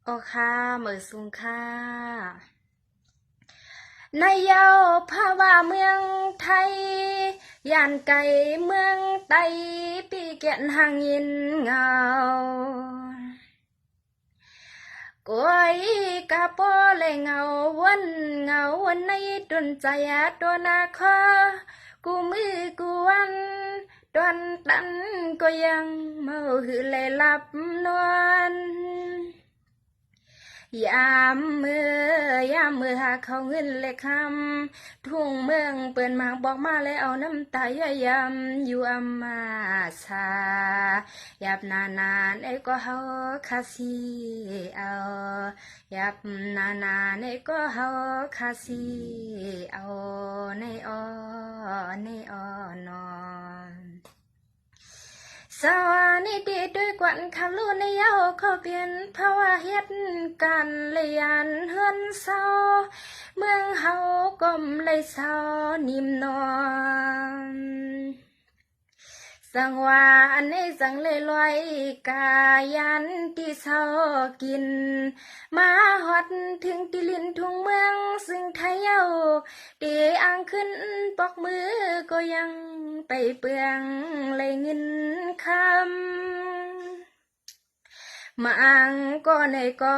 โอค่ะเหมอซุงค่ะในเยาภาวะเมืองไทยย่านไก่เมืองไตปีเกียนหางยินเงากวยกะปอเลยเงาวันในดนใจตัวนาคอกูมือกูวันดวนตันก็ยังเมาหือเลยหลับนวล ยามมือหาเขาเงินเลยคำทุ่งเมืองเปิ่นมากบอกมาแล้วเอาน้ำตาย่อยยำอยู่อามาสายับนานไอ้ก็เฮาคาซีเอายับนานไอ้ก็เฮาคาซีเอาในอ้อนอน สวานิดีด้วยกวนคำลูในเย้าเขาเปลี่ยนภาวะเฮ็ดกันเลยยันเฮือนเศร้าเมืองเฮาก้มเลยเศร้านิ่มนอนสังวาอันนี้สังเลยลอยกายันที่เศร้ากินมาฮอดถึงที่ลินทุ่งเมืองซึ่งไทยเย้าตีอ่างขึ้นปอกมือก็ยังไปเปลืองเลยเงินคำ มังก็ในก็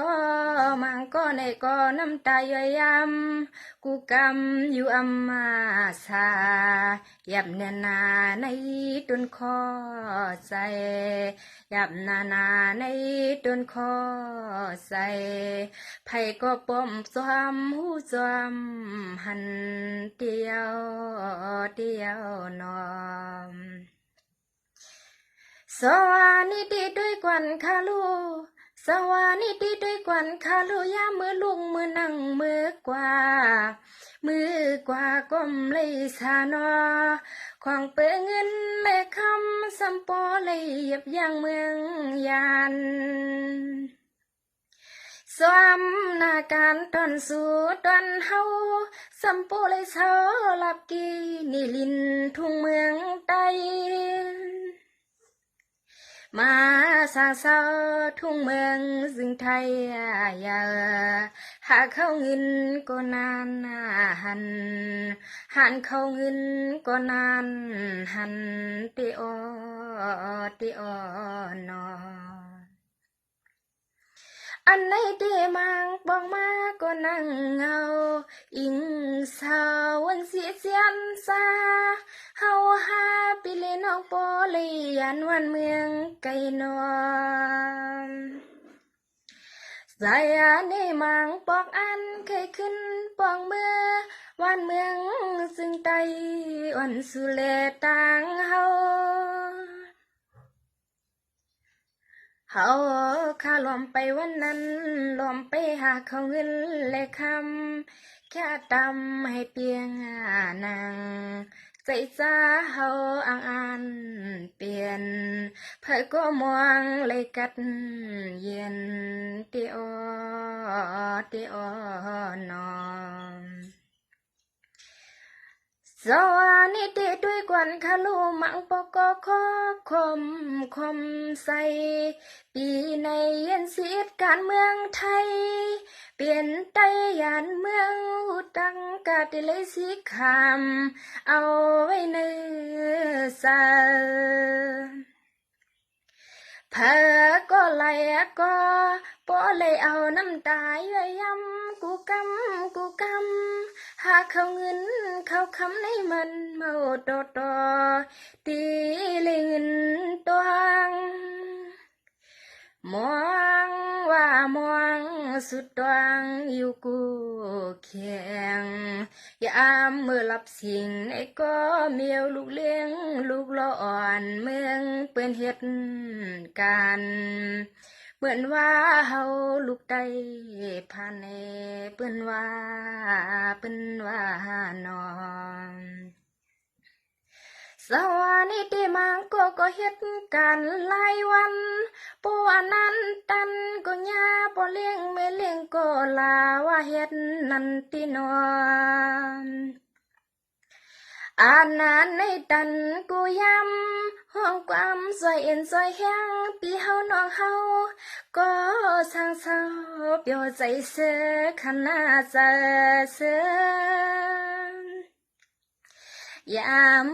มังก็ในก็น้ำตาย่อยยำกูกำอยู่อัมมาสายับเนียนาในต้นคอใจยับนาในต้นคอใจไผก็ป้อมจวมหูจวมหันเดียวนอม สวานิดีด้วยกวนคาลูสวานิดีด้วยกวนคาลูยามมือลุงมือนั่งมือกว่าก้มเลยสานอควางเปื้อเงินเลยคำสัมปอเลยเหยียบย่างเมืองยานสวมหน้าการตอนสู่ตอนเฮาสัมปอเลยเศร้าหลับกีนี่ลินทุ่งเมืองไต มาสาเศร้าทุ่งเมืองซึ่งไทยอย่าหาเข้าเงินก็นานหันเข้าเงินก็นานหันติออนอ อันไหนที่มังบอกมาก็นั่งเงาอิงสาววันเสียเสียนซาเฮาหาปิเลนอกโปเลยยันวันเมืองไกลนอนสายอันนี้มังปอกอันเคยขึ้นปองเมื่อวันเมืองซึ่งไตอ่อนสุเลต่างเฮา เฮาข้าลอมไปวันนั้นลอมไปหาเขาเงินเลยคำแค่ตำให้เปียงนางใจจ้าเฮาอ่านเปลี่ยนเพื่อก็มองเลยกัดเย็นติออนอ สวานิดีด้วยกวนคาลูมังปอกอคอคมใสปีในเย็นเสียดการเมืองไทยเปลี่ยนไตยานเมืองอุตังกาติเลยสีคำเอาไว้เนื้อสา เผอก็ไหลก็ปอเลยเอาน้ำตาย่อยยำกูกำหาเขาเงินเขาคำในมันเมาต่อตีเลยเงินตวง มองว่ามองสุดตวงอยู่กูเคียงยามเมื่อหลับสิ่งไอ้ก็เมียวลูกเลี้ยงลูกละอ่อนเมืองเปื้อนเฮ็ดกันเหมือนว่าเฮาลูกได้ผ่านเปิ้นว่านอน สวานิติมังก็เฮ็ดกันหลายวันปวนั้นตันก็ยาบ่เลี้ยงไม่เลี้ยงก็ลาว่าเฮ็ดนั่นตินอน อ่านนานในตันกูย้ำห้องความสวยเอ็นสวยแห้งปีเฮาน้องเฮาก็สร้างเศร้าเปียวใจเสือขนาดเสือยาม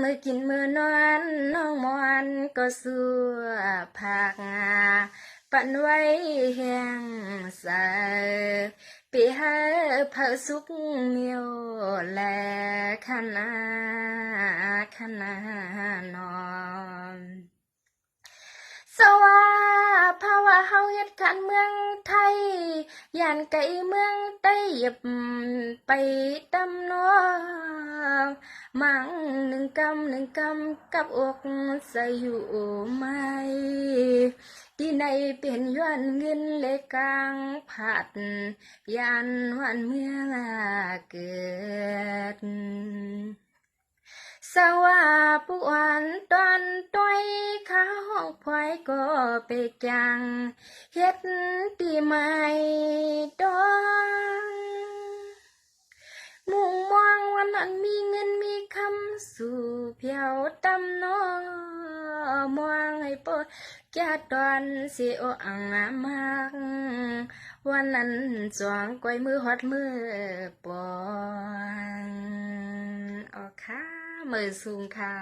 มือกินมือนอนน้องมอนก็สู้ผักปั่นไว้แห้งใส่ปีหาเผาสุกเมียวและขนานอนสว่าภาวะเฮาเฮ็ดการเมืองไทยย่านไกลเมืองใต้เหยียบไปดำนองมังหนึ่งกำกับอกใส่อยู่ไหมที่ในเป็นย้อนเงินเลยกลางผัดยันวันเมื่อเกิดสว่าปวนตอนต้อยข้าห้องพลอยก็ไปจังเฮ็ดตีใหม่ดองมุ่งมองวันนั้นมีเงินมีคำสู่เพียวตำนอมองให้ปดแก่ตอนสิโออังมากวันนั้นจวงก้อยมือฮอดมือปอนออกค่ะมือสูงค่ะ